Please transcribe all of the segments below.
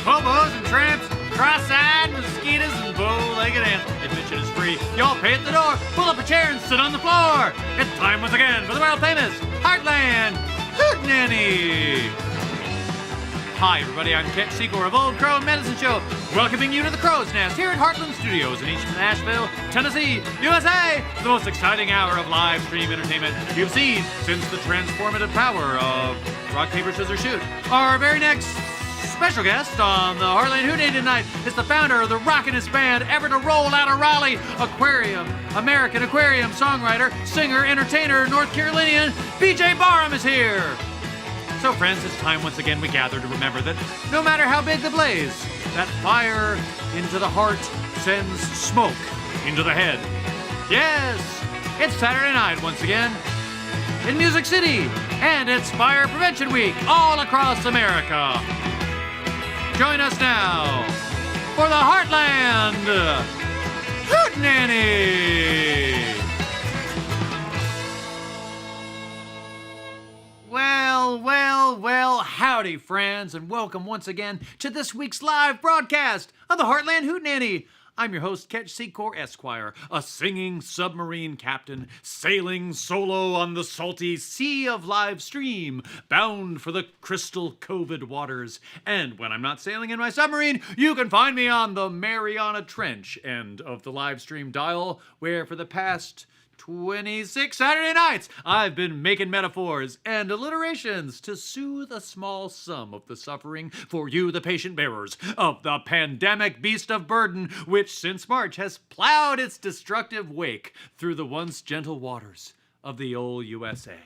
hobos and tramps, cross-eyed mosquitoes, and bow-legged ants. Admission is free. Y'all pay at the door. Pull up a chair and sit on the floor. It's time once again for the world-famous Hartland Hootenanny. Hi, everybody. I'm Ketch, Secor of Old Crow Medicine Show, welcoming you to the Crow's Nest here at Hartland Studios in East Nashville, Tennessee, USA. The most exciting hour of live stream entertainment you've seen since the transformative power of rock, paper, scissors, shoot. Our very next special guest on the Hartland Hootenanny tonight is the founder of the rockin'est band ever to roll out of Raleigh, American Aquarium songwriter, singer, entertainer, North Carolinian, BJ Barham is here. So friends, it's time once again we gather to remember that no matter how big the blaze, that fire into the heart sends smoke into the head. Yes, it's Saturday night once again in Music City, and it's Fire Prevention Week all across America. Join us now for the Hartland Hootenanny. Well, howdy, friends, and welcome once again to this week's live broadcast of the Hartland Hootenanny. I'm your host, Ketch Secor Esquire, a singing submarine captain, sailing solo on the salty sea of live stream, bound for the crystal COVID waters. And when I'm not sailing in my submarine, you can find me on the Mariana Trench end of the live stream dial, where for the past 26 Saturday nights, I've been making metaphors and alliterations to soothe a small sum of the suffering for you, the patient bearers of the pandemic beast of burden, which since March has plowed its destructive wake through the once gentle waters of the old USA.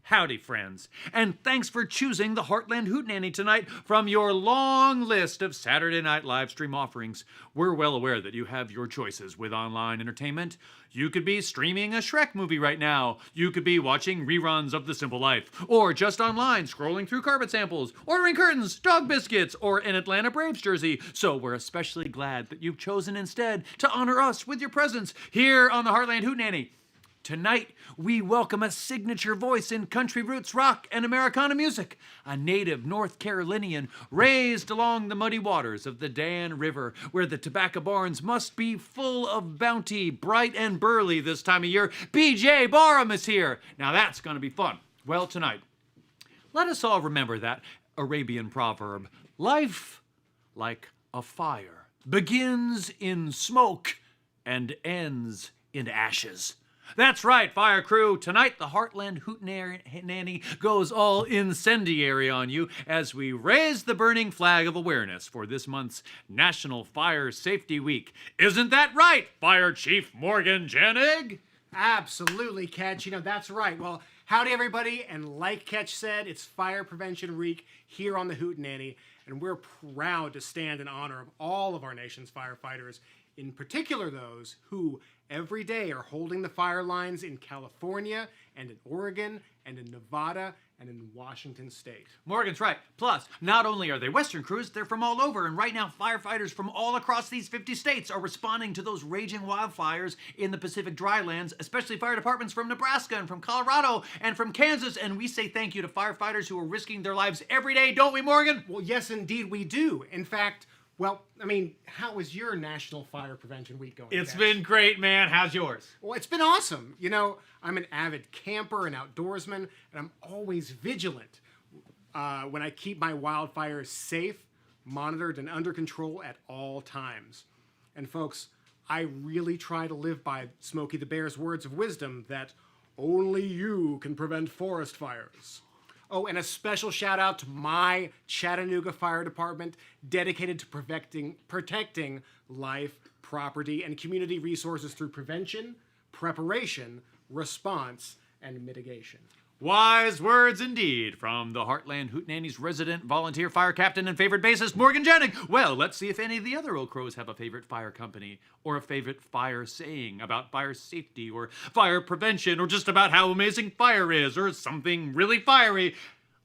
Howdy, friends, and thanks for choosing the Hartland Hootenanny tonight from your long list of Saturday night live stream offerings. We're well aware that you have your choices with online entertainment. You could be streaming a Shrek movie right now. You could be watching reruns of The Simple Life, or just online scrolling through carpet samples, ordering curtains, dog biscuits, or an Atlanta Braves jersey. So we're especially glad that you've chosen instead to honor us with your presence here on the Hartland Hootenanny. Tonight, we welcome a signature voice in country roots rock and Americana music, a native North Carolinian raised along the muddy waters of the Dan River, where the tobacco barns must be full of bounty, bright and burly this time of year. BJ Barham is here. Now that's going to be fun. Well, tonight, let us all remember that Arabian proverb, life like a fire begins in smoke and ends in ashes. That's right, fire crew. Tonight, the Hartland Hootenanny goes all incendiary on you as we raise the burning flag of awareness for this month's National Fire Safety Week. Isn't that right, Fire Chief Morgan Janig? Absolutely, Ketch. That's right. Well, howdy, everybody. And like Ketch said, it's Fire Prevention Week here on the Hootenanny, and we're proud to stand in honor of all of our nation's firefighters, in particular those who every day are holding the fire lines in California and in Oregon and in Nevada and in Washington State. Morgan's right. Plus, not only are they Western crews, they're from all over. And right now, firefighters from all across these 50 states are responding to those raging wildfires in the Pacific drylands, especially fire departments from Nebraska and from Colorado and from Kansas. And we say thank you to firefighters who are risking their lives every day, don't we, Morgan? Well, yes, indeed we do. In fact, how is your National Fire Prevention Week going? It's been great, man. How's yours? Well, it's been awesome. I'm an avid camper and outdoorsman, and I'm always vigilant when I keep my wildfires safe, monitored, and under control at all times. And folks, I really try to live by Smokey the Bear's words of wisdom that only you can prevent forest fires. Oh, and a special shout out to my Chattanooga Fire Department, dedicated to protecting life, property, and community resources through prevention, preparation, response, and mitigation. Wise words indeed from the Hartland Hootenanny's resident volunteer fire captain and favorite bassist, Morgan Janig. Well, let's see if any of the other old crows have a favorite fire company or a favorite fire saying about fire safety or fire prevention or just about how amazing fire is or something really fiery.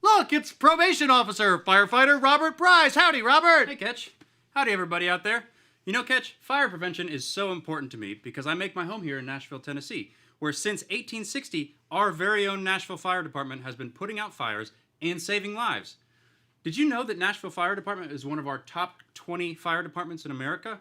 Look, it's probation officer, firefighter Robert Price. Howdy, Robert. Hey, Ketch. Howdy, everybody out there. Ketch, fire prevention is so important to me because I make my home here in Nashville, Tennessee, where since 1860, our very own Nashville Fire Department has been putting out fires and saving lives. Did you know that Nashville Fire Department is one of our top 20 fire departments in America?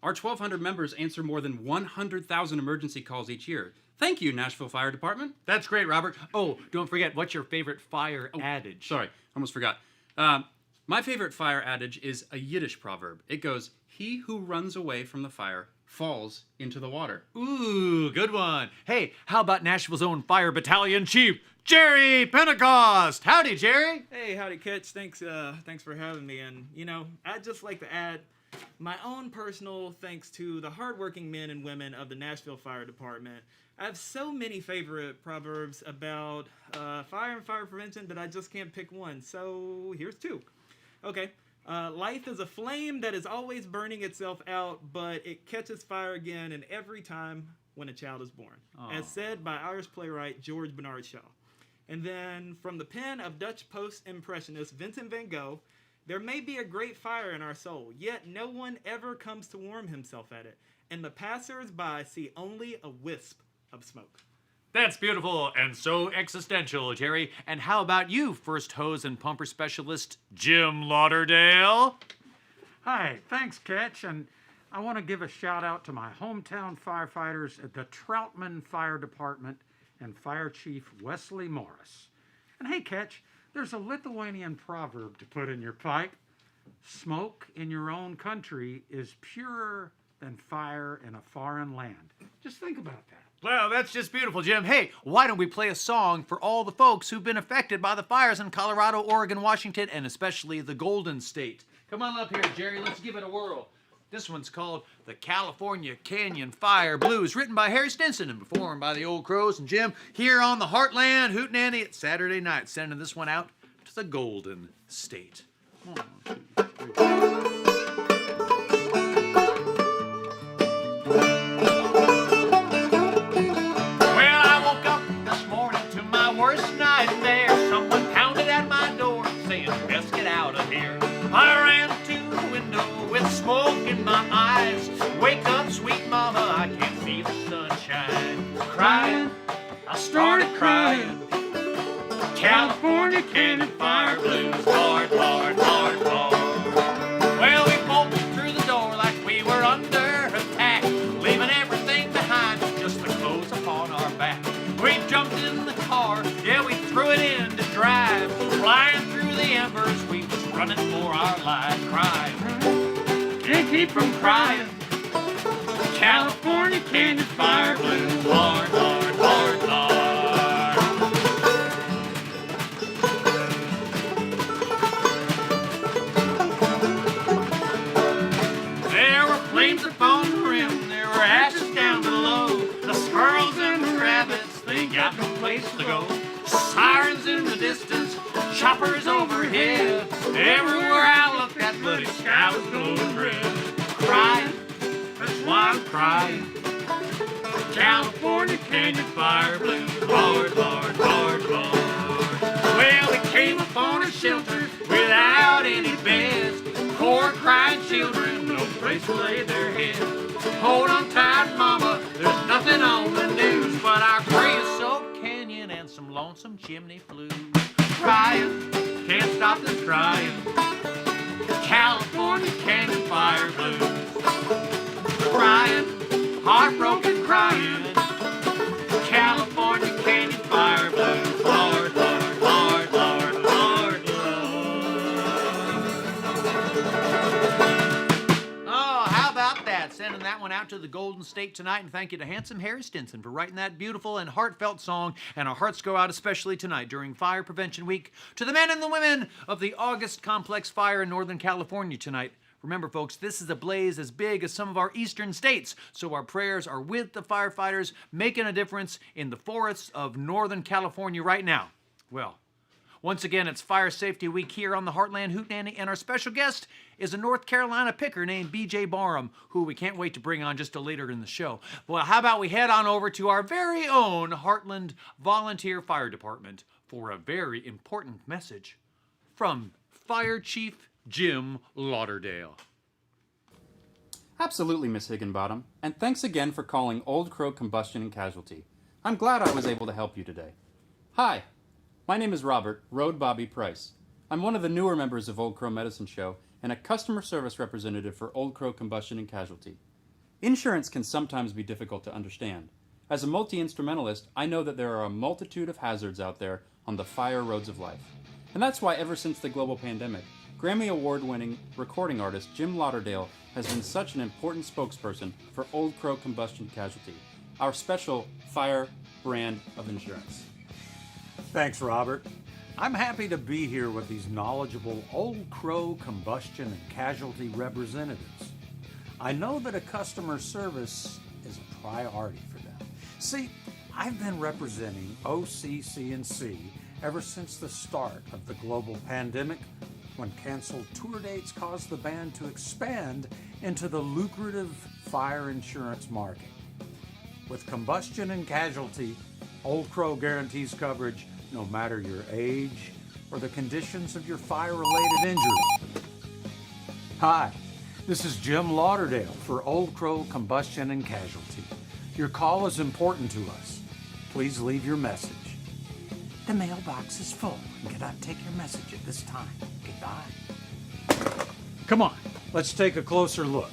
Our 1,200 members answer more than 100,000 emergency calls each year. Thank you, Nashville Fire Department. That's great, Robert. Oh, don't forget, what's your favorite fire adage? Sorry, almost forgot. My favorite fire adage is a Yiddish proverb. It goes, "He who runs away from the fire falls into the water." Ooh, good one. Hey, how about Nashville's own fire battalion chief, Jerry Pentecost? Howdy, Jerry. Hey, howdy, Ketch. Thanks for having me. And, I'd just like to add my own personal thanks to the hardworking men and women of the Nashville Fire Department. I have so many favorite proverbs about fire and fire prevention, but I just can't pick one. So here's two. Okay. Life is a flame that is always burning itself out, but it catches fire again and every time when a child is born. As said by Irish playwright George Bernard Shaw. And then from the pen of Dutch post-impressionist Vincent van Gogh, there may be a great fire in our soul, yet no one ever comes to warm himself at it, and the passers-by see only a wisp of smoke. That's beautiful and so existential, Jerry. And how about you, first hose and pumper specialist, Jim Lauderdale? Hi, thanks, Ketch, and I want to give a shout out to my hometown firefighters at the Troutman Fire Department and Fire Chief Wesley Morris. And hey, Ketch, there's a Lithuanian proverb to put in your pipe. Smoke in your own country is purer than fire in a foreign land. Just think about that. Well, that's just beautiful, Jim. Hey, why don't we play a song for all the folks who've been affected by the fires in Colorado, Oregon, Washington, and especially the Golden State? Come on up here, Jerry. Let's give it a whirl. This one's called The California Canyon Fire Blues, written by Harry Stinson and performed by the Old Crows and Jim here on the Hartland Hootenanny at Saturday night, sending this one out to the Golden State. 1, 2, 3. I ran to the window with smoke in my eyes. Wake up, sweet mama, I can't see the sunshine. Crying, I started crying. California Canyon Fire Blues, Lord, Lord, Lord, Lord. Well, we bolted through the door like we were under attack, leaving everything behind, just the clothes upon our back. We jumped in the car, yeah, we threw it in to drive, flying through the embers, we was running for our lives, crying. Can't keep from crying. California Canyon Fire Blues, Lord, Lord, Lord, Lord. There were flames upon the rim, there were ashes down below. The squirrels and the rabbits, they got no place to go. Sirens in the distance, choppers overhead. Everywhere I looked, that bloody sky was glowing red. Crying, that's why I'm crying. California Canyon Fire Blues, Lord, Lord, Lord, Lord. Well, we came upon a shelter without any beds. Poor crying children, no place to lay their heads. Hold on tight, mama, there's nothing on the news but our creosote canyon and some lonesome chimney flues. Crying, can't stop this crying. California Canyon Fire Blues. Crying, heartbroken crying. California Canyon Fire Blues. Lord, Lord, Lord, Lord, Lord, Lord. Oh, how about that? Sending that one out to the Golden State tonight, and thank you to handsome Harry Stinson for writing that beautiful and heartfelt song. And our hearts go out especially tonight during Fire Prevention Week to the men and the women of the August Complex Fire in Northern California tonight. Remember, folks, this is a blaze as big as some of our eastern states, so our prayers are with the firefighters making a difference in the forests of Northern California right now. Well, once again, it's Fire Safety Week here on the Hartland Hootenanny, and our special guest is a North Carolina picker named BJ Barham, who we can't wait to bring on just a later in the show. Well, how about we head on over to our very own Hartland Volunteer Fire Department for a very important message from Fire Chief Jim Lauderdale. Absolutely, Miss Higginbottom, and thanks again for calling Old Crow Combustion and Casualty. I'm glad I was able to help you today. Hi, my name is Robert, Road Bobby Price. I'm one of the newer members of Old Crow Medicine Show and a customer service representative for Old Crow Combustion and Casualty. Insurance can sometimes be difficult to understand. As a multi-instrumentalist, I know that there are a multitude of hazards out there on the fire roads of life. And that's why ever since the global pandemic, Grammy Award-winning recording artist Jim Lauderdale has been such an important spokesperson for Old Crow Combustion Casualty, our special fire brand of insurance. Thanks, Robert. I'm happy to be here with these knowledgeable Old Crow Combustion and Casualty representatives. I know that a customer service is a priority for them. See, I've been representing OCC&C ever since the start of the global pandemic, when canceled tour dates caused the band to expand into the lucrative fire insurance market. With Combustion and Casualty, Old Crow guarantees coverage no matter your age or the conditions of your fire-related injury. Hi, this is Jim Lauderdale for Old Crow Combustion and Casualty. Your call is important to us. Please leave your message. The mailbox is full and cannot take your message at this time. Goodbye. Come on, let's take a closer look.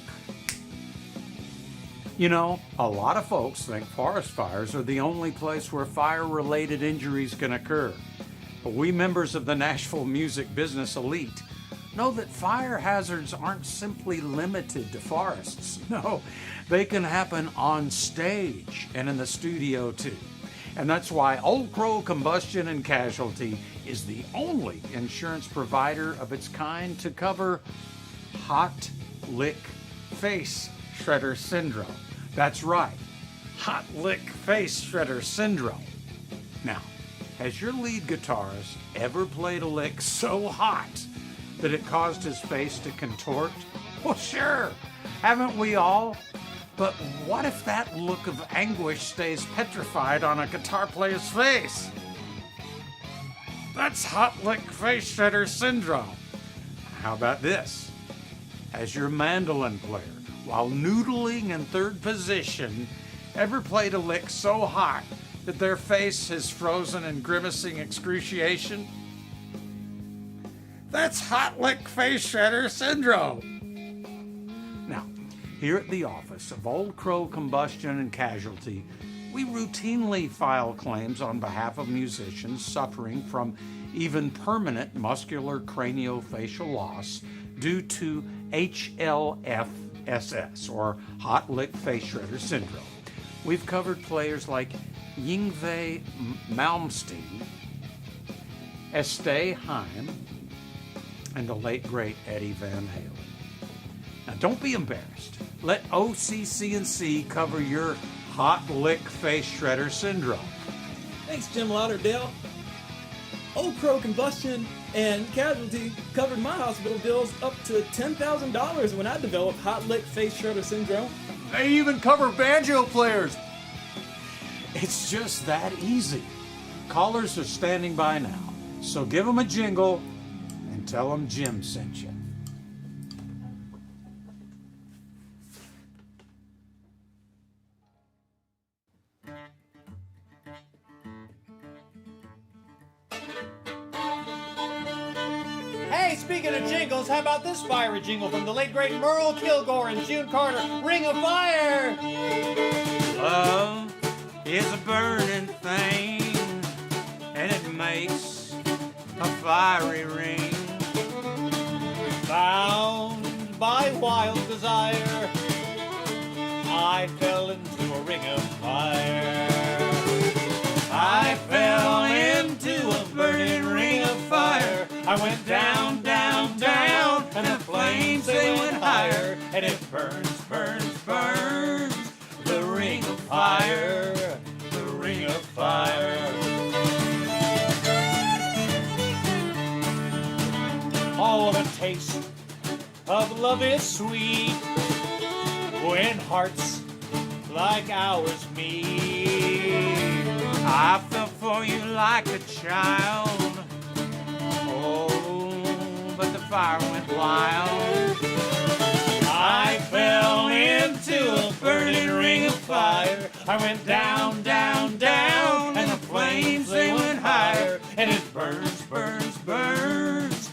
You know, a lot of folks think forest fires are the only place where fire-related injuries can occur. But we members of the Nashville music business elite know that fire hazards aren't simply limited to forests. No, they can happen on stage and in the studio too. And that's why Old Crow Combustion and Casualty is the only insurance provider of its kind to cover hot lick face shredder syndrome. That's right, hot lick face shredder syndrome. Now, has your lead guitarist ever played a lick so hot that it caused his face to contort? Well, sure, haven't we all? But what if that look of anguish stays petrified on a guitar player's face? That's hot lick face shredder syndrome. How about this? Has your mandolin player, while noodling in third position, ever played a lick so hot that their face is frozen in grimacing excruciation? That's hot lick face shredder syndrome. Now, here at the office of Old Crow Combustion and Casualty, we routinely file claims on behalf of musicians suffering from even permanent muscular craniofacial loss due to HLFSS, or hot lick face shredder syndrome. We've covered players like Yngwie Malmsteen, Este Haim, and the late great Eddie Van Halen. Now don't be embarrassed. Let OCC&C cover your hot lick face shredder syndrome. Thanks, Jim Lauderdale. Old Crow Combustion and Casualty covered my hospital bills up to $10,000 when I developed hot lick face shredder syndrome. They even cover banjo players. It's just that easy. Callers are standing by now, so give them a jingle and tell them Jim sent you. Hey, speaking of jingles, how about this fiery jingle from the late great Merle Kilgore and June Carter, Ring of Fire? Love is a burning thing, and it makes a fiery ring. Bound by wild desire, I fell into a ring of fire. I fell into a burning ring of fire. I went down, down, down, and the flames, they went higher. And it burns, burns, burns, the ring of fire, the ring of fire. Oh, the taste of love is sweet when hearts like ours meet. I fell for you like a child. Oh, but the fire went wild. I fell into a burning ring of fire. I went down, down, down, and the flames, they went higher. And it burns, burns, burns,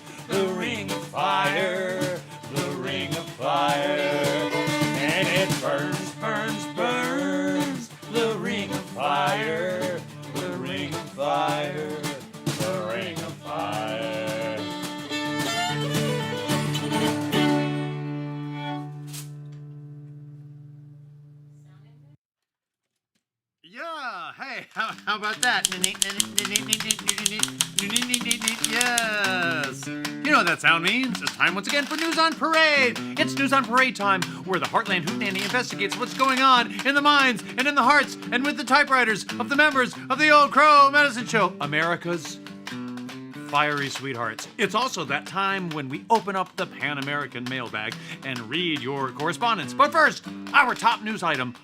about that? Yes. You know what that sound means. It's time once again for News on Parade. It's News on Parade time, where the Hartland Hootenanny investigates what's going on in the minds and in the hearts and with the typewriters of the members of the Old Crow Medicine Show, America's fiery sweethearts. It's also that time when we open up the Pan American mailbag and read your correspondence. But first, our top news item.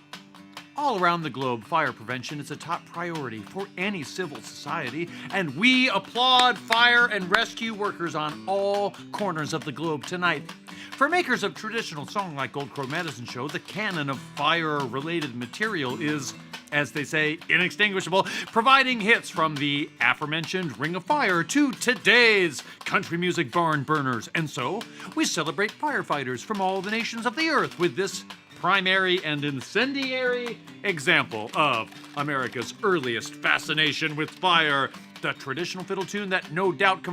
All around the globe, fire prevention is a top priority for any civil society, and we applaud fire and rescue workers on all corners of the globe tonight. For makers of traditional song like Old Crow Medicine Show, the canon of fire-related material is, as they say, inextinguishable, providing hits from the aforementioned Ring of Fire to today's country music barn burners. And so, we celebrate firefighters from all the nations of the earth with this primary and incendiary example of America's earliest fascination with fire. The traditional fiddle tune that no doubt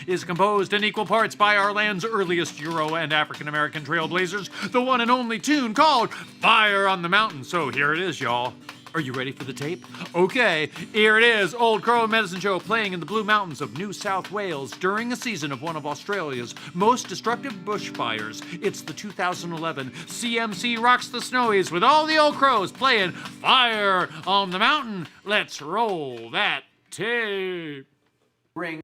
is composed in equal parts by our land's earliest Euro and African American trailblazers, the one and only tune called Fire on the Mountain. So here it is, y'all. Are you ready for the tape? Okay, here it is, Old Crow Medicine Show playing in the Blue Mountains of New South Wales during a season of one of Australia's most destructive bushfires. It's the 2011 CMC Rocks the Snowies with all the Old Crows playing Fire on the Mountain. Let's roll that tape. Ring.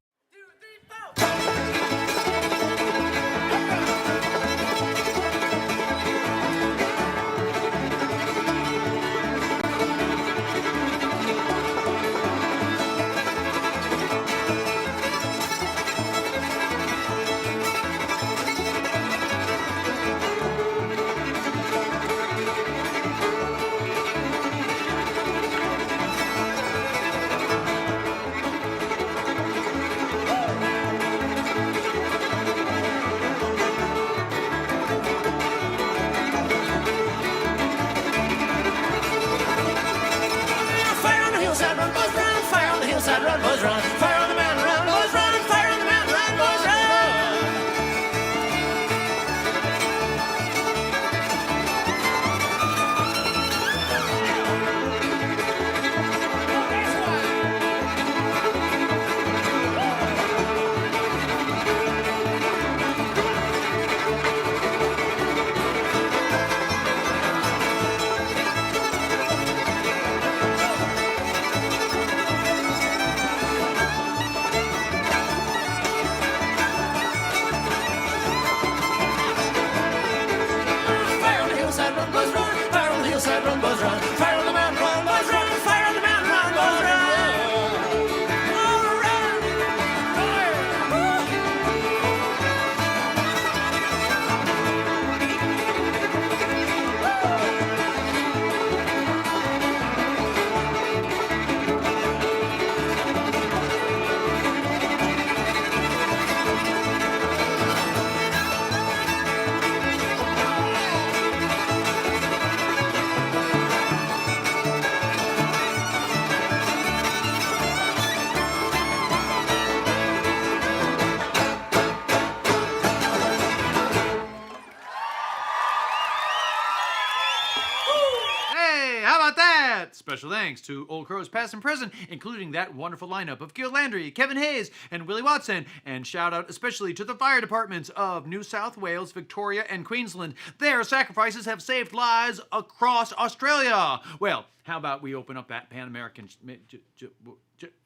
Special thanks to Old Crows past and present, including that wonderful lineup of Gil Landry, Kevin Hayes, and Willie Watson. And shout out especially to the fire departments of New South Wales, Victoria, and Queensland. Their sacrifices have saved lives across Australia. Well, how about we open up that Pan American...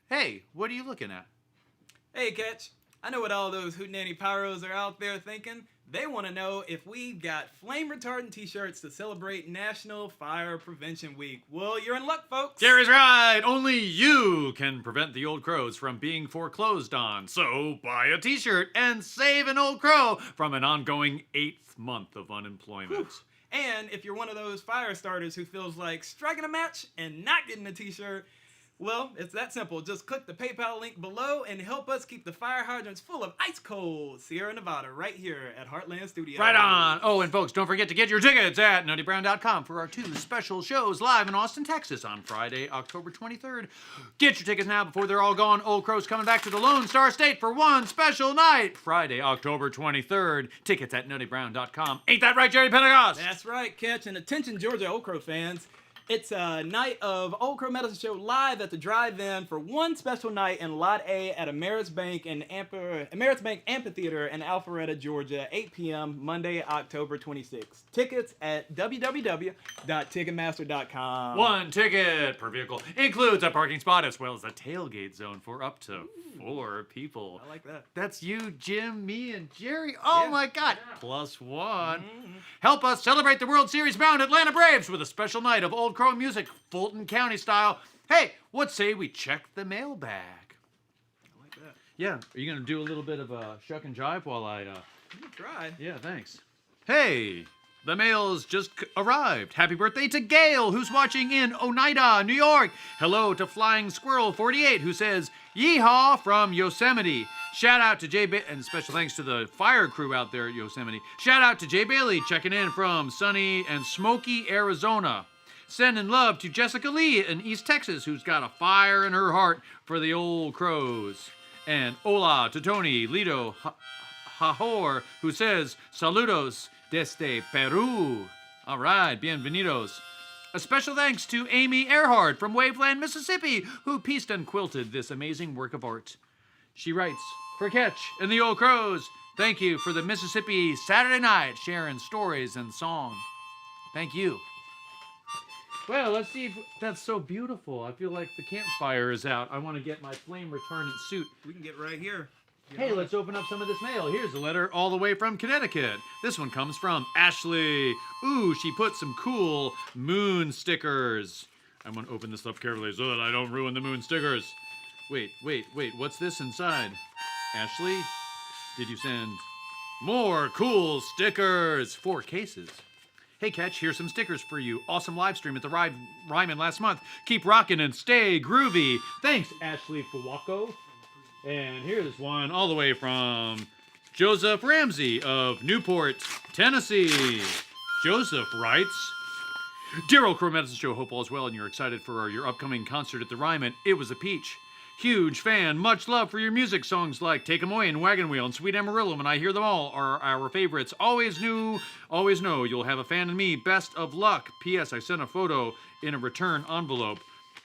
Hey, what are you looking at? Hey, Ketch. I know what all those Hootenanny Pyros are out there thinking. They want to know if we've got flame-retardant t-shirts to celebrate National Fire Prevention Week. Well, you're in luck, folks. Jerry's right. Only you can prevent the Old Crows from being foreclosed on. So buy a t-shirt and save an Old Crow from an ongoing 8th month of unemployment. Whew. And if you're one of those fire starters who feels like striking a match and not getting a t-shirt, well, it's that simple. Just click the PayPal link below and help us keep the fire hydrants full of ice-cold Sierra Nevada right here at Hartland Studios. Right on. Oh, and folks, don't forget to get your tickets at nuttybrown.com for our 2 special shows live in Austin, Texas on Friday, October 23rd. Get your tickets now before they're all gone. Old Crow's coming back to the Lone Star State for one special night, Friday, October 23rd. Tickets at nuttybrown.com. Ain't that right, Jerry Pentecost? That's right, Ketch. And attention, Georgia Old Crow fans. It's a night of Old Crow Medicine Show live at the drive-in for one special night in Lot A at Ameris Bank Amphitheater in Alpharetta, Georgia, 8 p.m. Monday, October 26th. Tickets at www.ticketmaster.com. One ticket per vehicle includes a parking spot as well as a tailgate zone for up to 4 people. I like that. That's you, Jim, me, and Jerry. Oh Yeah. my God. Plus one. Help us celebrate the World Series bound Atlanta Braves with a special night of Old Crow music, Fulton County style. Hey, what say we check the mailbag? I like that. Yeah. Are you going to do a little bit of shuck and jive while I... You can try. Yeah, thanks. Hey, the mail's just arrived. Happy birthday to Gail, who's watching in Oneida, New York. Hello to Flying Squirrel 48, who says, yeehaw from Yosemite. Shout out to Jay and special thanks to the fire crew out there at Yosemite. Shout out to Jay Bailey checking in from sunny and smoky Arizona. Sending love to Jessica Lee in East Texas, who's got a fire in her heart for the Old Crows. And hola to Tony Lido Hahor, who says, saludos desde Peru. All right, bienvenidos. A special thanks to Amy Earhart from Waveland, Mississippi, who pieced and quilted this amazing work of art. She writes, for Ketch and the Old Crows, thank you for the Mississippi Saturday night sharing stories and song. Thank you. Well, let's see if that's so beautiful. I feel like the campfire is out. I want to get my flame retardant suit. We can get right here. Hey, let's open up some of this mail. Here's a letter all the way from Connecticut. This one comes from Ashley. Ooh, she put some cool moon stickers. I'm going to open this up carefully so that I don't ruin the moon stickers. Wait. What's this inside? Ashley, did you send more cool stickers? 4 cases. Hey, Ketch, here's some stickers for you. Awesome live stream at the Ryman last month. Keep rocking and stay groovy. Thanks, Ashley Fuwako. And here's one all the way from Joseph Ramsey of Newport, Tennessee. Joseph writes, Dear Old Crow Medicine Show, hope all is well and you're excited for your upcoming concert at the Ryman. It was a peach. Huge fan. Much love for your music. Songs like Take 'Em Away and Wagon Wheel and Sweet Amarillo, and I Hear Them All are our favorites. Always know you'll have a fan in me. Best of luck. P.S. I sent a photo in a return envelope.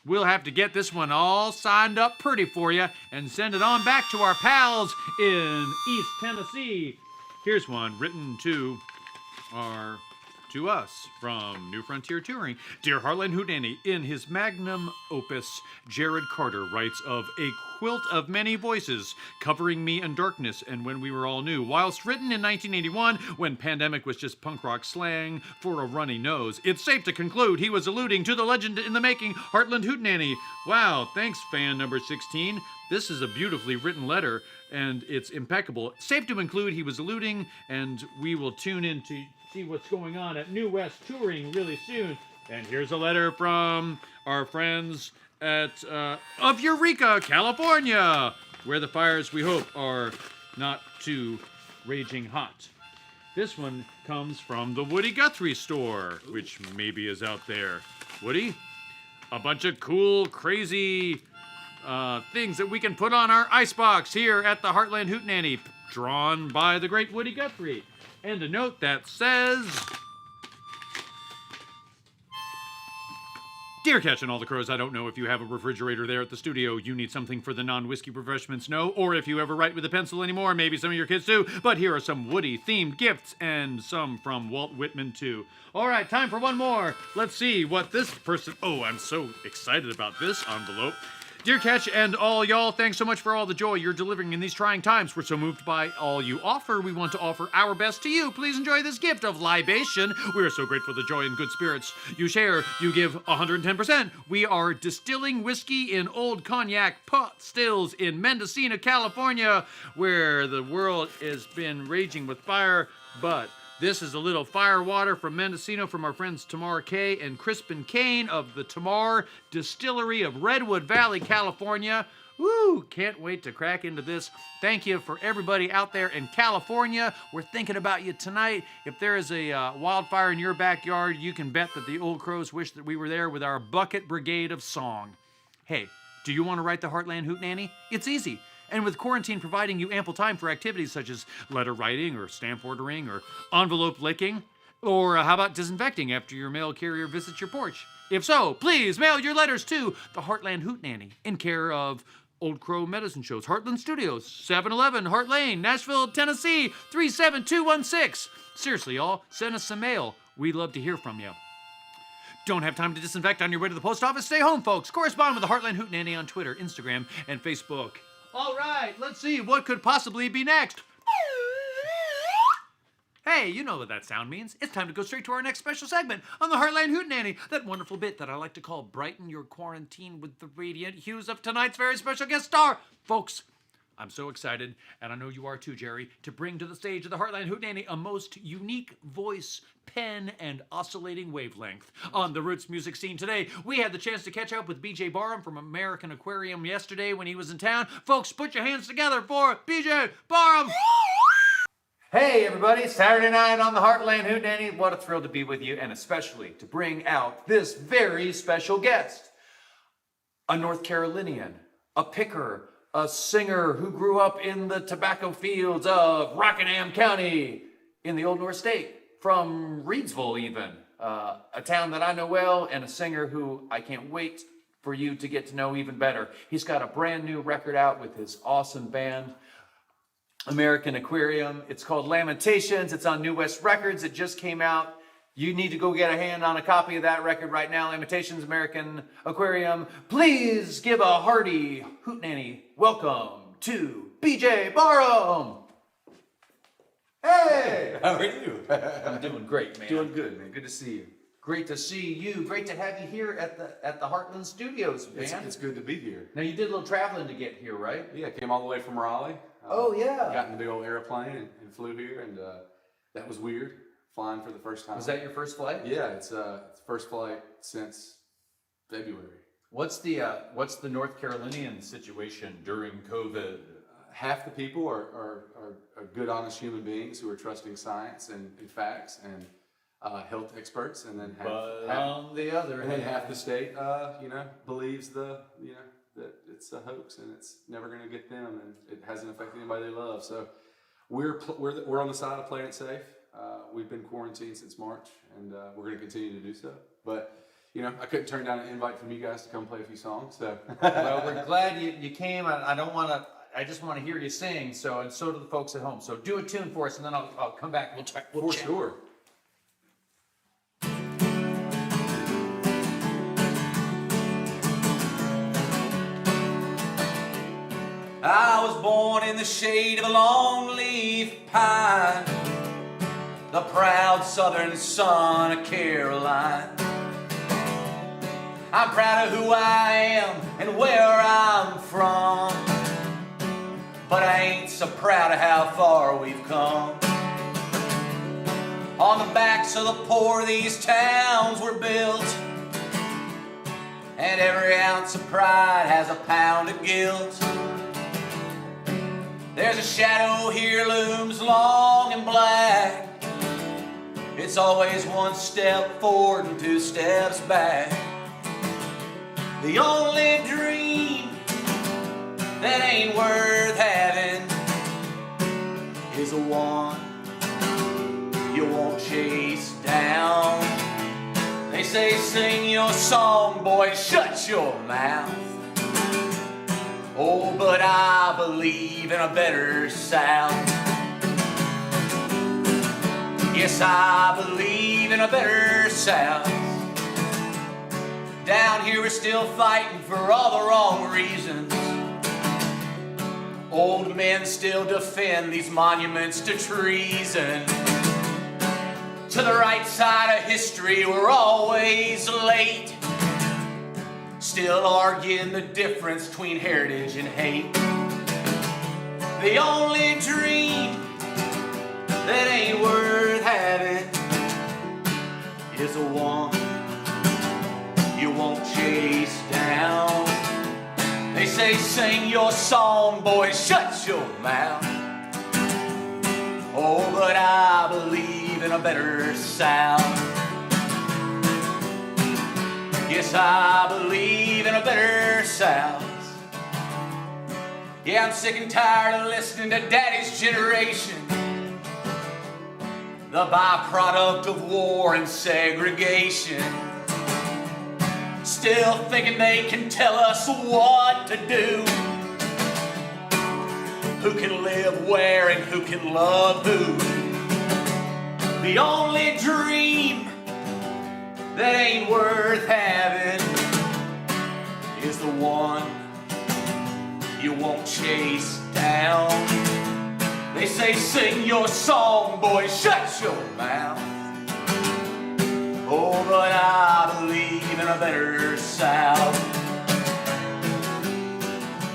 We'll have to get this one all signed up pretty for you and send it on back to our pals in East Tennessee. Here's one written to us from New Frontier Touring. Dear Hartland Hootenanny, in his magnum opus, Jared Carter writes of a quilt of many voices covering me in darkness and when we were all new. Whilst written in 1981, when pandemic was just punk rock slang for a runny nose, it's safe to conclude he was alluding to the legend in the making, Hartland Hootenanny. Wow, thanks, fan number 16. This is a beautifully written letter, and it's impeccable. Safe to conclude he was alluding, and we will tune in to see what's going on at New West Touring really soon. And here's a letter from our friends of Eureka, California, where the fires, we hope, are not too raging hot. This one comes from the Woody Guthrie store, which maybe is out there. Woody, a bunch of cool, crazy things that we can put on our icebox here at the Hartland Hootenanny, drawn by the great Woody Guthrie. And a note that says, Dear Ketch and all the crows, I don't know if you have a refrigerator there at the studio. You need something for the non-whiskey refreshments, no? Or if you ever write with a pencil anymore, maybe some of your kids do. But here are some Woody-themed gifts, and some from Walt Whitman, too. All right, time for one more. Let's see what this person... Oh, I'm so excited about this envelope. Dear Ketch and all y'all, thanks so much for all the joy you're delivering in these trying times. We're so moved by all you offer. We want to offer our best to you. Please enjoy this gift of libation. We are so grateful for the joy and good spirits you share. You give 110%. We are distilling whiskey in old cognac pot stills in Mendocino, California, where the world has been raging with fire, but this is a little fire water from Mendocino from our friends Tamar Kay and Crispin Kane of the Tamar Distillery of Redwood Valley, California. Woo! Can't wait to crack into this. Thank you for everybody out there in California. We're thinking about you tonight. If there is a wildfire in your backyard, you can bet that the Old Crows wish that we were there with our bucket brigade of song. Hey, do you want to write the Hartland Hootenanny? It's easy. And with quarantine providing you ample time for activities such as letter writing or stamp ordering or envelope licking, Or how about disinfecting after your mail carrier visits your porch? If so, please mail your letters to the Hartland Hootenanny in care of Old Crow Medicine Show's Hartland Studios, 711 Hart Lane, Nashville, Tennessee, 37216. Seriously, y'all, send us some mail. We'd love to hear from you. Don't have time to disinfect on your way to the post office? Stay home, folks. Correspond with the Hartland Hootenanny on Twitter, Instagram, and Facebook. All right, let's see what could possibly be next. Hey, you know what that sound means. It's time to go straight to our next special segment on the Hartland Hootenanny, that wonderful bit that I like to call Brighten Your Quarantine with the Radiant Hues of tonight's very special guest star. Folks, I'm so excited, and I know you are too, Jerry, to bring to the stage of the Hartland Hootenanny a most unique voice, pen, and oscillating wavelength. On the Roots music scene today, we had the chance to catch up with BJ Barham from American Aquarium yesterday when he was in town. Folks, put your hands together for BJ Barham! Hey everybody, Saturday night on the Hartland Hootenanny. What a thrill to be with you, and especially to bring out this very special guest. A North Carolinian, a picker, a singer who grew up in the tobacco fields of Rockingham County in the Old North State, from Reedsville even, a town that I know well, and a singer who I can't wait for you to get to know even better. He's got a brand new record out with his awesome band, American Aquarium. It's called Lamentations. It's on New West Records. It just came out. You need to go get a hand on a copy of that record right now. Lamentations, American Aquarium. Please give a hearty hootenanny welcome to BJ Barham. Hey! How are you? I'm doing great, man. Doing good, man. Good to see you. Great to see you. Great to have you here at the Heartland Studios, man. It's good to be here. Now, you did a little traveling to get here, right? Yeah, I came all the way from Raleigh. Oh, yeah. Got in a big old airplane and flew here, and that was weird, flying for the first time. Was that your first flight? Yeah, it's the first flight since February. What's the North Carolinian situation during COVID? Half the people are good, honest human beings who are trusting science and facts and health experts, and then on the other hand, half the state, believes that it's a hoax and it's never going to get them, and it hasn't affected anybody they love. So we're on the side of playing it safe. We've been quarantined since March, and we're going to continue to do so. But I couldn't turn down an invite from you guys to come play a few songs. So well, we're glad you came. I just want to hear you sing. So do the folks at home. So do a tune for us, and then I'll come back. We'll chat. For sure. I was born in the shade of a long-leaf pine, the proud southern son of Caroline. I'm proud of who I am and where I'm from, but I ain't so proud of how far we've come. On the backs of the poor these towns were built, and every ounce of pride has a pound of guilt. There's a shadow here looms long and black. It's always one step forward and two steps back. The only dream that ain't worth having is the one you won't chase down. They say sing your song, boy, shut your mouth. Oh, but I believe in a better South. Yes, I believe in a better South. Down here we're still fighting for all the wrong reasons. Old men still defend these monuments to treason. To the right side of history we're always late, still arguing the difference between heritage and hate. The only dream that ain't worth having is the one you won't chase down. They say sing your song, boy, shut your mouth. Oh, but I believe in a better South. Yes, I believe in a better South. Yeah, I'm sick and tired of listening to Daddy's generation the byproduct of war and segregation. Still thinking they can tell us what to do. Who can live where and who can love who. The only dream that ain't worth having is the one you won't chase down. They say sing your song, boy, shut your mouth. Oh, but I believe in a better South.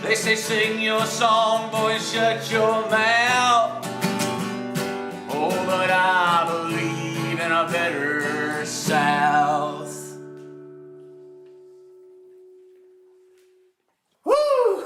They say sing your song, boy, shut your mouth. Oh, but I believe in a better South. Woo!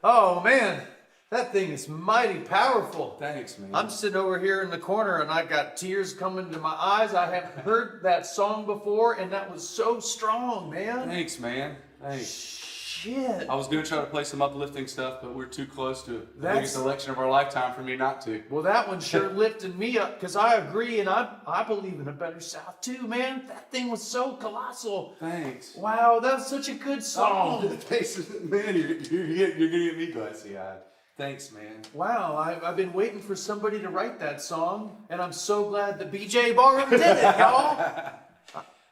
Oh man, that thing is mighty powerful. Thanks, man. I'm sitting over here in the corner and I got tears coming to my eyes. I haven't heard that song before and that was so strong, man. Thanks, man. Thanks. Shit. I was going to try to play some uplifting stuff, but we're too close to the That's- biggest election of our lifetime for me not to. Well, that one sure lifted me up because I agree and I believe in a better South too, man. That thing was so colossal. Thanks. Wow, that was such a good song. Thanks, man. You're gonna get me glassy-eyed. Thanks, man. Wow, I've been waiting for somebody to write that song, and I'm so glad that BJ Barham did it, y'all.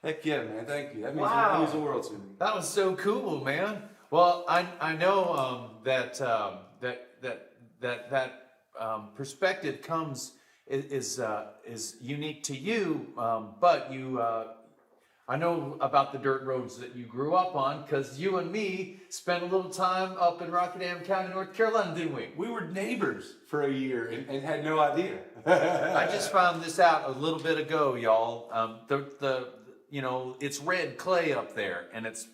Heck yeah, man. Thank you. That means, Wow. that means the world to me. That was so cool, man. Well, I know that perspective is unique to you, but you. I know about the dirt roads that you grew up on because you and me spent a little time up in Rockingham County, North Carolina, didn't we? We were neighbors for a year and had no idea. I just found this out a little bit ago, y'all. It's red clay up there, and it's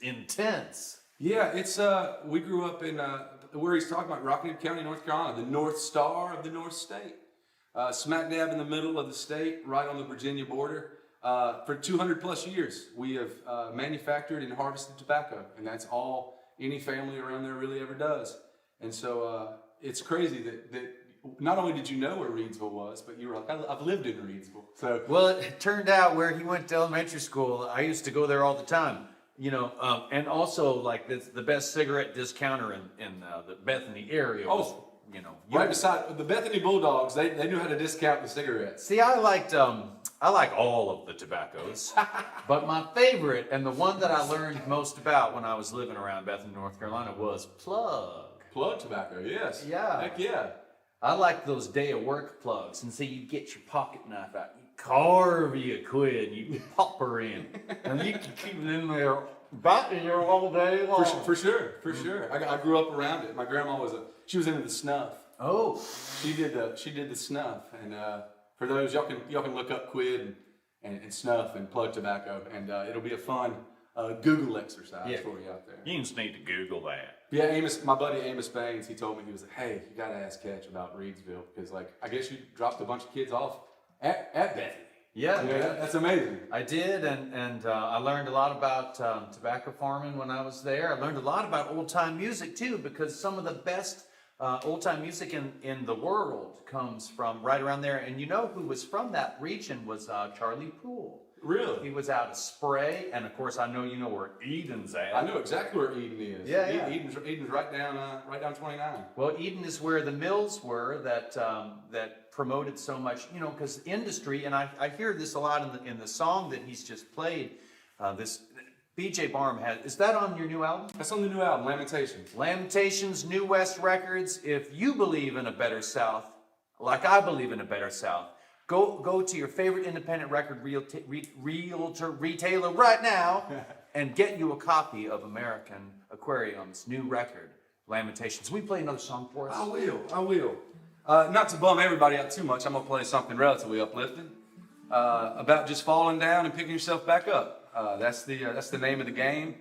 intense. Yeah, it's we grew up in where he's talking about, Rockingham County, North Carolina, the North Star of the North State, smack dab in the middle of the state, right on the Virginia border. For 200 plus years, we have manufactured and harvested tobacco, and that's all any family around there really ever does. And so it's crazy that not only did you know where Reedsville was, but you were like, I've lived in Reedsville. So Well, it turned out where he went to elementary school, I used to go there all the time. And also like the best cigarette discounter in the Bethany area. Was, right beside the Bethany Bulldogs, they knew how to discount the cigarettes. See, I like all of the tobaccos, but my favorite and the one that I learned most about when I was living around Bethany, North Carolina was Plug. Plug tobacco, yes. Yeah. Heck yeah. I like those day of work plugs, and so you get your pocket knife out, you carve you a quid, you pop her in, and you can keep it in there, biting her all day long. For sure. I grew up around it. My grandma she was into the snuff. Oh, She did the snuff, and for those y'all can look up quid and snuff and plug tobacco, and it'll be a fun Google exercise for you out there. you just need to Google that. Yeah, my buddy Amos Baines, he told me, he was like, hey, you gotta ask Ketch about Reedsville, because like I guess you dropped a bunch of kids off at Bethany. Yeah, That's amazing. I did, and I learned a lot about tobacco farming when I was there. I learned a lot about old-time music, too, because some of the best old-time music in the world comes from right around there. And you know who was from that region was Charlie Poole. Really? He was out of Spray, and of course, I know you know where Eden's at. I know exactly where Eden is. Yeah. Eden's right down 29. Well, Eden is where the mills were that promoted so much, because industry, and I hear this a lot in the song that he's just played. This BJ Barham is that on your new album? That's on the new album, Lamentations. Lamentations, New West Records. If you believe in a better South, like I believe in a better South, go to your favorite independent record retailer right now and get you a copy of American Aquarium's new record, Lamentations. Will you play another song for us? I will. Not to bum everybody out too much, I'm gonna play something relatively uplifting about just falling down and picking yourself back up. That's the name of the game.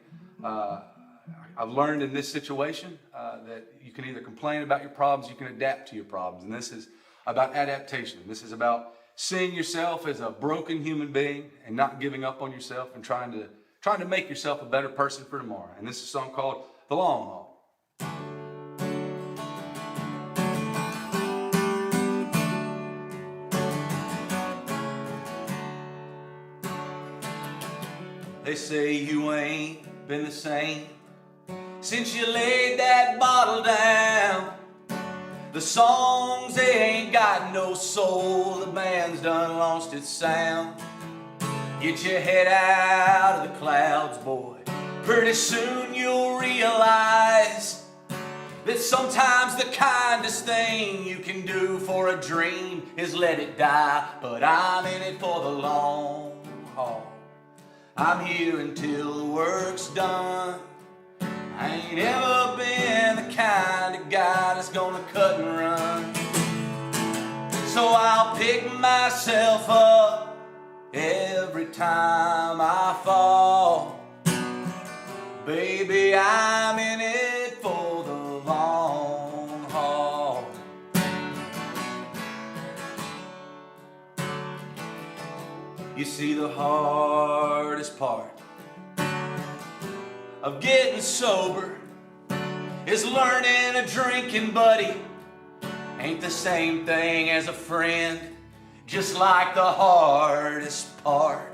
I've learned in this situation that you can either complain about your problems, you can adapt to your problems, and this is about adaptation. This is about seeing yourself as a broken human being and not giving up on yourself and trying to make yourself a better person for tomorrow. And this is a song called The Long Haul. They say you ain't been the same since you laid that bottle down. The songs, they ain't got no soul. The band's done lost its sound. Get your head out of the clouds, boy. Pretty soon you'll realize that sometimes the kindest thing you can do for a dream is let it die. But I'm in it for the long haul. I'm here until the work's done. I ain't ever been the kind of guy that's gonna cut and run. So I'll pick myself up every time I fall. Baby, I'm in it for the long haul. You see, the hardest part of getting sober is learning a drinking buddy ain't the same thing as a friend. Just like the hardest part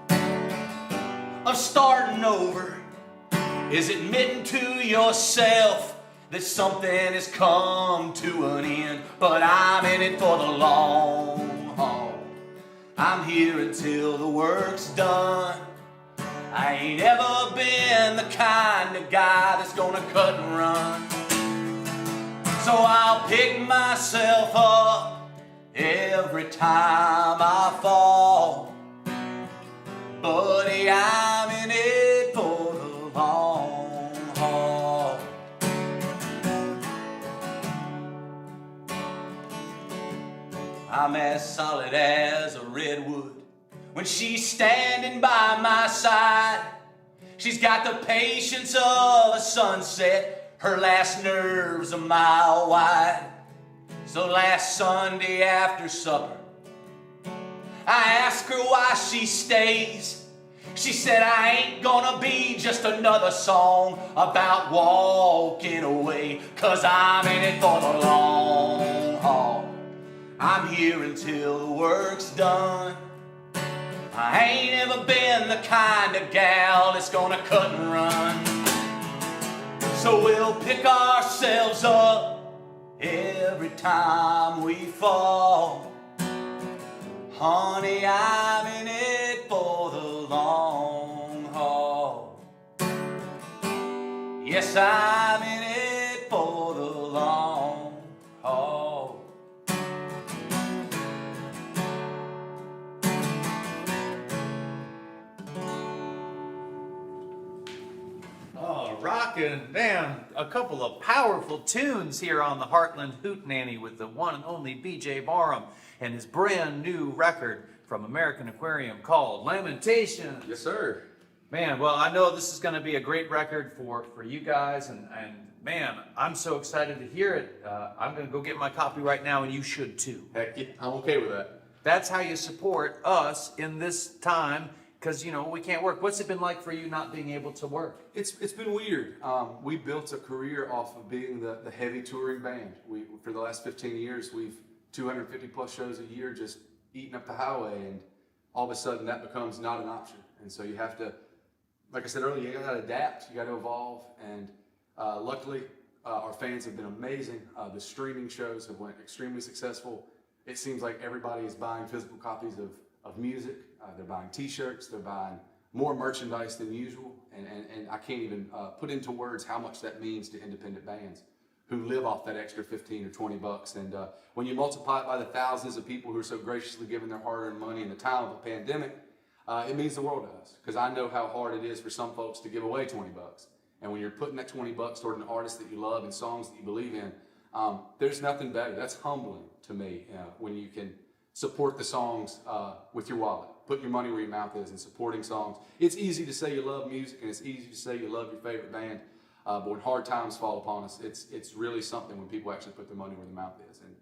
of starting over is admitting to yourself that something has come to an end. But I'm in it for the long haul. I'm here until the work's done. I ain't ever been the kind of guy that's gonna cut and run. So I'll pick myself up every time I fall. Buddy, I'm in it for the long haul. I'm as solid as a redwood when she's standing by my side. She's got the patience of a sunset, her last nerve's a mile wide. So last Sunday after supper, I asked her why she stays. She said, I ain't gonna be just another song about walking away, 'cause I'm in it for the long haul. I'm here until the work's done. I ain't ever been the kind of gal that's gonna cut and run. So we'll pick ourselves up every time we fall. Honey, I'm in it for the long haul. Yes, I'm in it for the long haul. Oh, rockin', man, a couple of powerful tunes here on the Hartland Hootenanny with the one and only BJ Barham and his brand new record from American Aquarium called Lamentations. Yes, sir. Man, well, I know this is going to be a great record for you guys, and man, I'm so excited to hear it. I'm going to go get my copy right now, and you should too. Heck yeah, I'm okay with that. That's how you support us in this time, because, you know, we can't work. What's it been like for you not being able to work? It's been weird. We built a career off of being the heavy touring band. For the last 15 years, we've 250 plus shows a year just eating up the highway, and all of a sudden that becomes not an option. And so you have to, like I said earlier, you got to adapt, you got to evolve, and luckily our fans have been amazing. The streaming shows have went extremely successful. It seems like everybody is buying physical copies of music. They're buying t-shirts, they're buying more merchandise than usual, and I can't even put into words how much that means to independent bands who live off that extra 15 or 20 bucks. And when you multiply it by the thousands of people who are so graciously giving their hard-earned money in the time of a pandemic, it means the world to us, because I know how hard it is for some folks to give away 20 bucks. And when you're putting that 20 bucks toward an artist that you love and songs that you believe in, there's nothing better. That's humbling to me when you can support the songs with your wallet, putting your money where your mouth is and supporting songs. It's easy to say you love music, and it's easy to say you love your favorite band, but when hard times fall upon us, it's really something when people actually put their money where their mouth is. And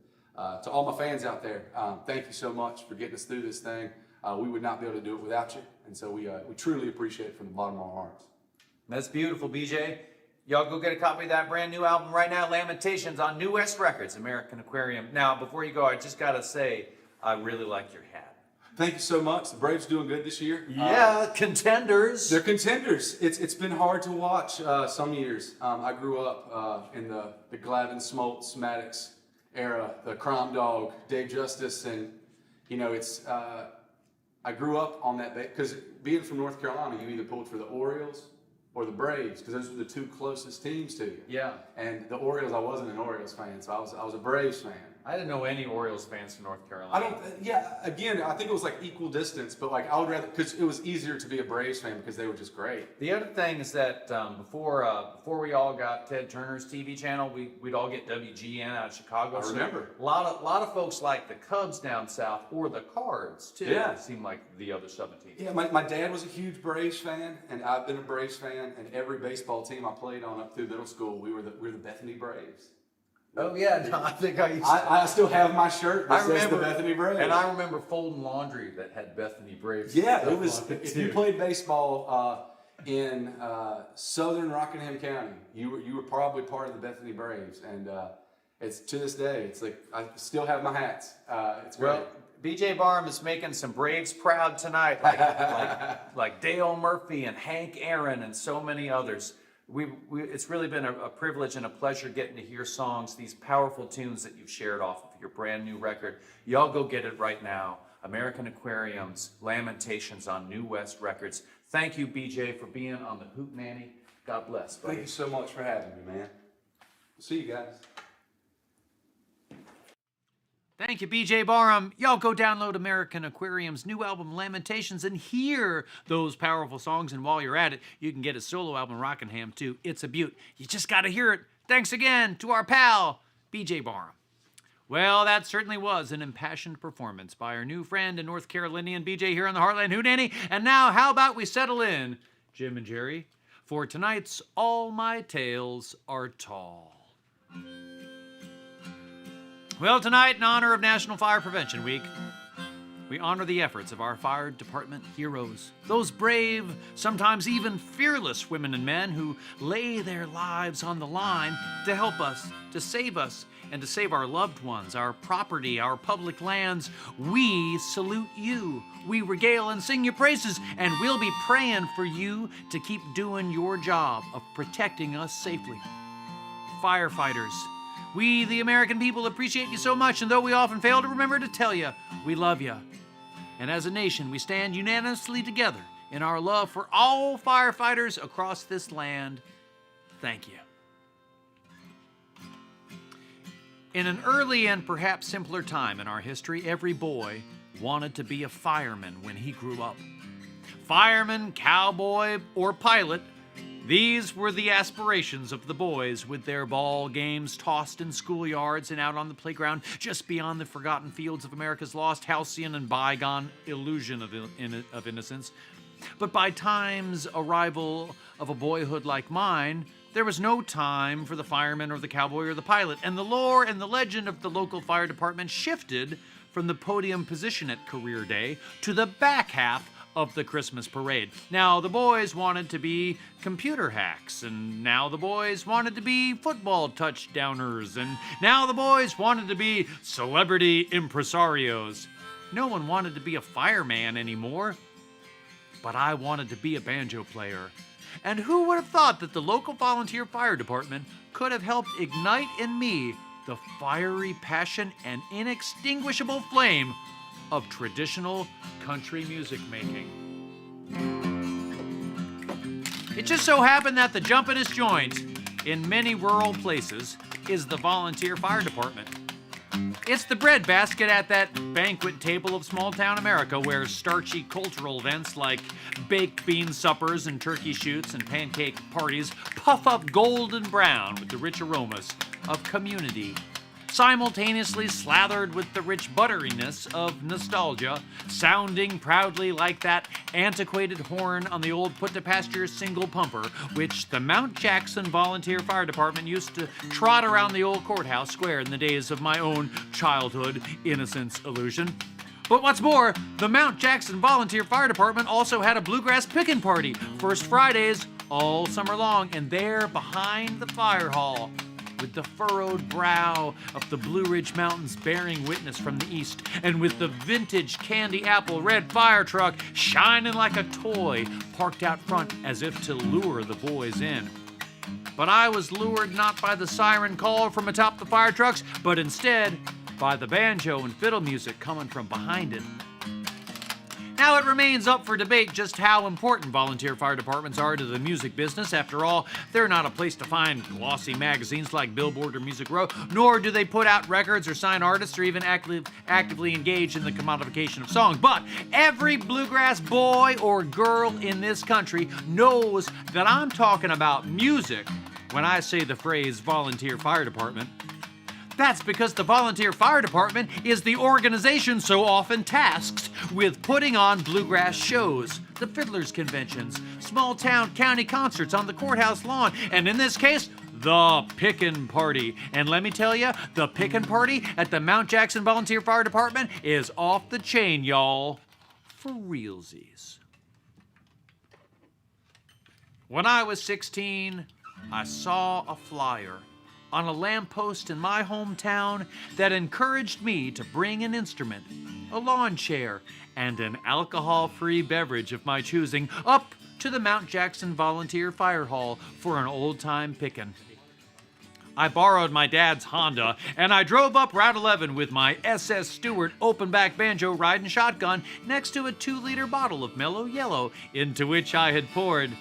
to all my fans out there, thank you so much for getting us through this thing. We would not be able to do it without you, and so we truly appreciate it from the bottom of our hearts. That's beautiful, BJ. Y'all go get a copy of that brand new album right now, Lamentations, on New West Records, American Aquarium. Now, before you go, I just got to say, I really like your hat. Thank you so much. The Braves doing good this year. Yeah, contenders. They're contenders. It's been hard to watch some years. I grew up in the Glavine, Smoltz, Maddox era, the Crime Dog, Dave Justice, and it's. I grew up on that because being from North Carolina, you either pulled for the Orioles or the Braves because those were the two closest teams to you. Yeah. And the Orioles, I wasn't an Orioles fan, so I was a Braves fan. I didn't know any Orioles fans from North Carolina. I don't. Yeah. Again, I think it was like equal distance, but like I would rather because it was easier to be a Braves fan because they were just great. The other thing is that before we all got Ted Turner's TV channel, we'd all get WGN out of Chicago. I remember. A lot of folks like the Cubs down south or the Cards too. Yeah. It seemed like the other Southern teams. Yeah, my dad was a huge Braves fan, and I've been a Braves fan. And every baseball team I played on up through middle school, we were the Bethany Braves. Oh yeah, no, I think I used to. I still have my shirt that I says remember the Bethany Braves. And I remember folding laundry that had Bethany Braves. Yeah, stuff it was. on it, If too. you played baseball in southern Rockingham County, you were probably part of the Bethany Braves, and it's to this day. It's like I still have my hats. It's great. Well, BJ Barham is making some Braves proud tonight, like Dale Murphy and Hank Aaron and so many others. It's really been a privilege and a pleasure getting to hear songs, these powerful tunes that you've shared off of your brand new record. Y'all go get it right now. American Aquarium's Lamentations on New West Records. Thank you, BJ, for being on the Hootenanny. God bless, buddy. Thank you so much for having me, man. See you guys. Thank you, BJ Barham. Y'all go download American Aquarium's new album, Lamentations, and hear those powerful songs. And while you're at it, you can get his solo album, Rockingham, too. It's a beaut. You just got to hear it. Thanks again to our pal, BJ Barham. Well, that certainly was an impassioned performance by our new friend and North Carolinian BJ here on the Hartland Hootenanny. And now, how about we settle in, Jim and Jerry, for tonight's All My Tales Are Tall. Well, tonight, in honor of National Fire Prevention Week, we honor the efforts of our fire department heroes, those brave, sometimes even fearless women and men who lay their lives on the line to help us, and to save our loved ones, our property, our public lands. We salute you. We regale and sing your praises, and we'll be praying for you to keep doing your job of protecting us safely. Firefighters, we, the American people, appreciate you so much, and though we often fail to remember to tell you, we love you. And as a nation, we stand unanimously together in our love for all firefighters across this land. Thank you. In an early and perhaps simpler time in our history, every boy wanted to be a fireman when he grew up. Fireman, cowboy, or pilot, these were the aspirations of the boys, with their ball games tossed in schoolyards and out on the playground just beyond the forgotten fields of America's lost halcyon and bygone illusion of innocence. But by time's arrival of a boyhood like mine, there was no time for the fireman or the cowboy or the pilot, and the lore and the legend of the local fire department shifted from the podium position at career day to the back half of the Christmas parade. Now the boys wanted to be computer hacks, and now the boys wanted to be football touchdowners, and now the boys wanted to be celebrity impresarios. No one wanted to be a fireman anymore, but I wanted to be a banjo player. And who would have thought that the local volunteer fire department could have helped ignite in me the fiery passion and inextinguishable flame of traditional country music making. It just so happened that the jumpin'est joint in many rural places is the volunteer fire department. It's the breadbasket at that banquet table of small-town America where starchy cultural events like baked bean suppers and turkey shoots and pancake parties puff up golden brown with the rich aromas of community, simultaneously slathered with the rich butteriness of nostalgia, sounding proudly like that antiquated horn on the old put-to-pasture single pumper, which the Mount Jackson Volunteer Fire Department used to trot around the old courthouse square in the days of my own childhood innocence illusion. But what's more, the Mount Jackson Volunteer Fire Department also had a bluegrass pickin' party, first Fridays all summer long, and there behind the fire hall with the furrowed brow of the Blue Ridge Mountains bearing witness from the east, and with the vintage candy apple red fire truck shining like a toy parked out front as if to lure the boys in. But I was lured not by the siren call from atop the fire trucks, but instead by the banjo and fiddle music coming from behind it. Now, it remains up for debate just how important volunteer fire departments are to the music business. After all, they're not a place to find glossy magazines like Billboard or Music Row, nor do they put out records or sign artists or even actively engage in the commodification of songs. But every bluegrass boy or girl in this country knows that I'm talking about music when I say the phrase volunteer fire department. That's because the volunteer fire department is the organization so often tasked with putting on bluegrass shows, the fiddlers conventions, small town county concerts on the courthouse lawn, and in this case, the pickin' party. And let me tell you, the pickin' party at the Mount Jackson Volunteer Fire Department is off the chain, y'all. For realsies. When I was 16, I saw a flyer on a lamppost in my hometown that encouraged me to bring an instrument, a lawn chair, and an alcohol-free beverage of my choosing up to the Mount Jackson Volunteer Fire Hall for an old-time pickin'. I borrowed my dad's Honda, and I drove up Route 11 with my SS Stewart open-back banjo riding shotgun next to a 2-liter bottle of Mellow Yellow, into which I had poured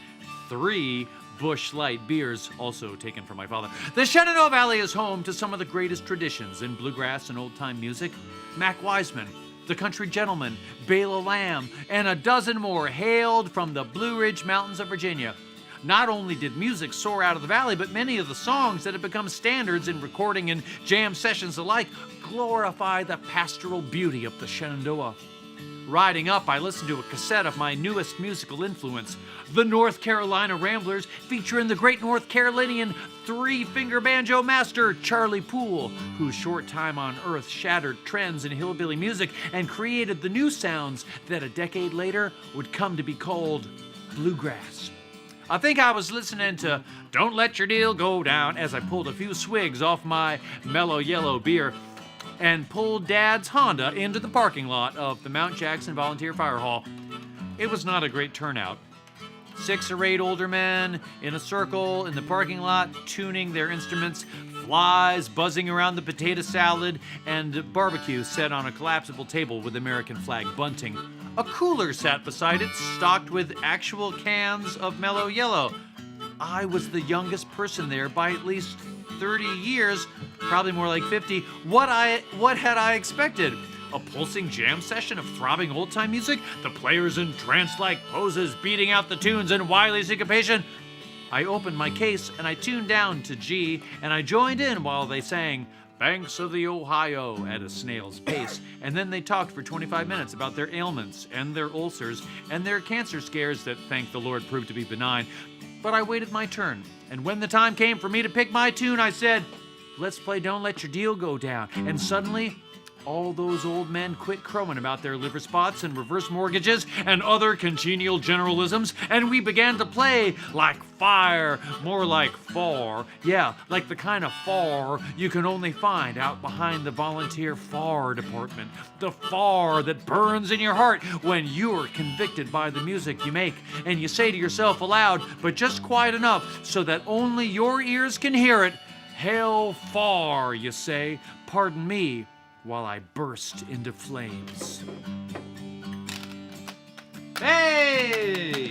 3 Busch Light beers, also taken from my father. The Shenandoah Valley is home to some of the greatest traditions in bluegrass and old-time music. Mac Wiseman, the Country Gentleman, Bela Lamb, and a dozen more hailed from the Blue Ridge Mountains of Virginia. Not only did music soar out of the valley, but many of the songs that have become standards in recording and jam sessions alike glorify the pastoral beauty of the Shenandoah. Riding up, I listened to a cassette of my newest musical influence, the North Carolina Ramblers, featuring the great North Carolinian 3-finger banjo master Charlie Poole, whose short time on Earth shattered trends in hillbilly music and created the new sounds that a decade later would come to be called bluegrass. I think I was listening to Don't Let Your Deal Go Down as I pulled a few swigs off my Mellow Yellow beer and pulled Dad's Honda into the parking lot of the Mount Jackson Volunteer Fire Hall. It was not a great turnout. 6 or 8 older men in a circle in the parking lot tuning their instruments, flies buzzing around the potato salad, and barbecue set on a collapsible table with American flag bunting. A cooler sat beside it, stocked with actual cans of Mellow Yellow. I was the youngest person there by at least 30 years, probably more like 50. What had I expected? A pulsing jam session of throbbing old-time music? The players in trance-like poses beating out the tunes in wily syncopation? I opened my case and I tuned down to G and I joined in while they sang Banks of the Ohio at a snail's pace, and then they talked for 25 minutes about their ailments and their ulcers and their cancer scares that, thank the Lord, proved to be benign. But I waited my turn, and when the time came for me to pick my tune, I said, let's play Don't Let Your Deal Go Down. And suddenly, all those old men quit crowing about their liver spots and reverse mortgages and other congenial generalisms, and we began to play like fire, more like far. Yeah, like the kind of far you can only find out behind the volunteer fire department. The fire that burns in your heart when you're convicted by the music you make, and you say to yourself aloud, but just quiet enough so that only your ears can hear it, "Hail far," you say, pardon me, while I burst into flames. Hey!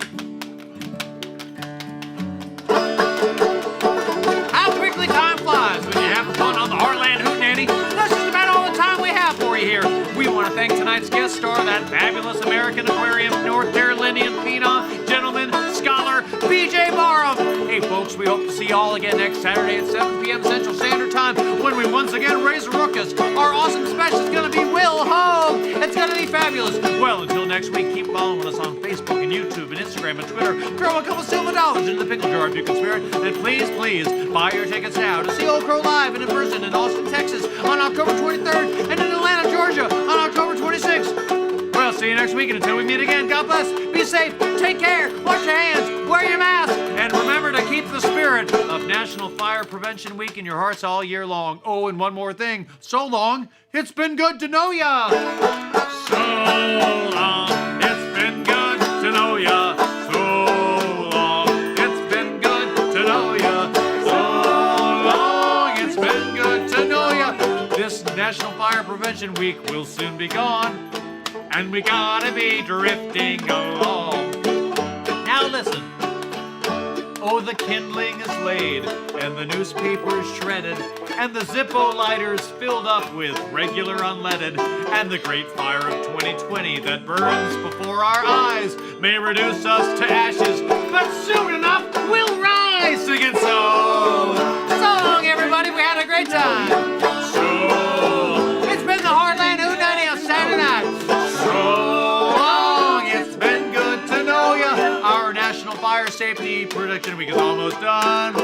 How quickly time flies when you have fun on the Hartland Hootenanny. That's just about all the time we have for you here. We want to thank tonight's guest star, that fabulous American Aquarium, North Carolinian phenom, gentleman, scholar, BJ Barham. Hey folks, we hope to see you all again next Saturday at 7 p.m. Central Standard Time when we once again raise a ruckus. Our awesome special is going to be Will Hogue. It's going to be fabulous. Well, until next week, keep following us on Facebook and YouTube and Instagram and Twitter. Throw a couple silver dollars into the pickle jar if you can spare it. And please, please, buy your tickets now to see Old Crow live and in person in Austin, Texas on October 23rd and in Atlanta, Georgia on October 26th. Well, see you next week, and until we meet again, God bless, be safe, take care, wash your hands, wear your mask, and remember to keep keep the spirit of National Fire Prevention Week in your hearts all year long. Oh, and one more thing. So long, it's been good to know ya. So long, it's been good to know ya. So long, it's been good to know ya. So long, it's been good to know ya. This National Fire Prevention Week will soon be gone, and we gotta be drifting along. Now listen. Oh, the kindling is laid, and the newspapers shredded, and the Zippo lighters filled up with regular unleaded, and the great fire of 2020 that burns before our eyes may reduce us to ashes, but soon enough we'll rise again. So long, everybody, we had a great time. So, it's been the Hartland Hootenanny on Saturday night. So long, it's been good to know ya. Our National Fire Safety Protection Week is almost done,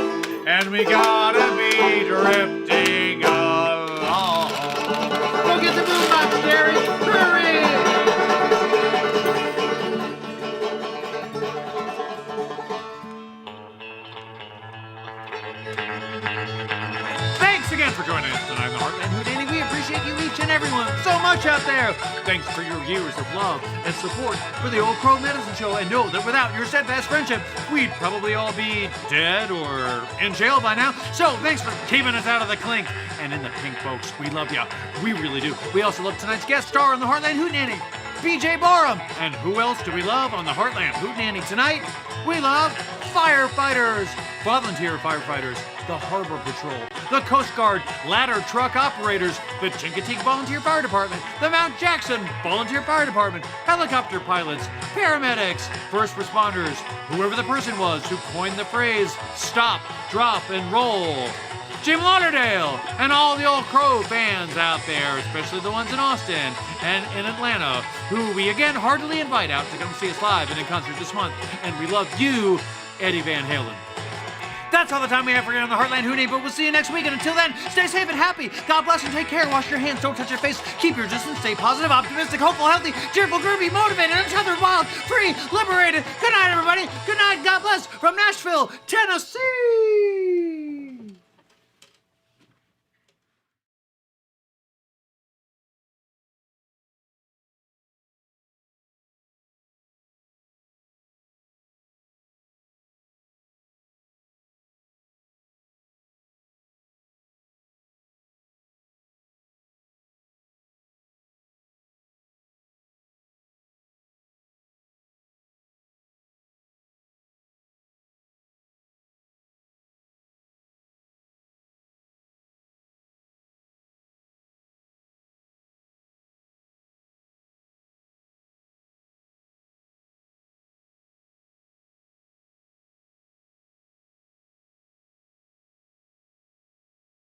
and we gotta be drifting along. Go get the boombox, Jerry! Hurry! Thanks again for joining us tonight on the Hartland Hootenanny. We appreciate you each and everyone so much out there. Thanks for your years of love and support for the Old Crow Medicine Show. And know that without your steadfast friendship, we'd probably all be dead or in jail by now. So thanks for keeping us out of the clink. And in the pink, folks, we love you. We really do. We also love tonight's guest star on the Hartland Hootenanny, BJ Barham. And who else do we love on the Hartland Hootenanny tonight? We love firefighters, volunteer firefighters, the Harbor Patrol, the Coast Guard, ladder truck operators, the Chincoteague Volunteer Fire Department, the Mount Jackson Volunteer Fire Department, helicopter pilots, paramedics, first responders, whoever the person was who coined the phrase stop, drop, and roll, Jim Lauderdale, and all the Old Crow fans out there, especially the ones in Austin and in Atlanta, who we again heartily invite out to come see us live and in concert this month. And we love you, Eddie Van Halen. That's all the time we have for you on the Hartland Hootenanny, but we'll see you next week. And until then, stay safe and happy. God bless and take care. Wash your hands, don't touch your face. Keep your distance, stay positive, optimistic, hopeful, healthy, cheerful, groovy, motivated, untethered, wild, free, liberated. Good night, everybody. Good night, God bless, from Nashville, Tennessee.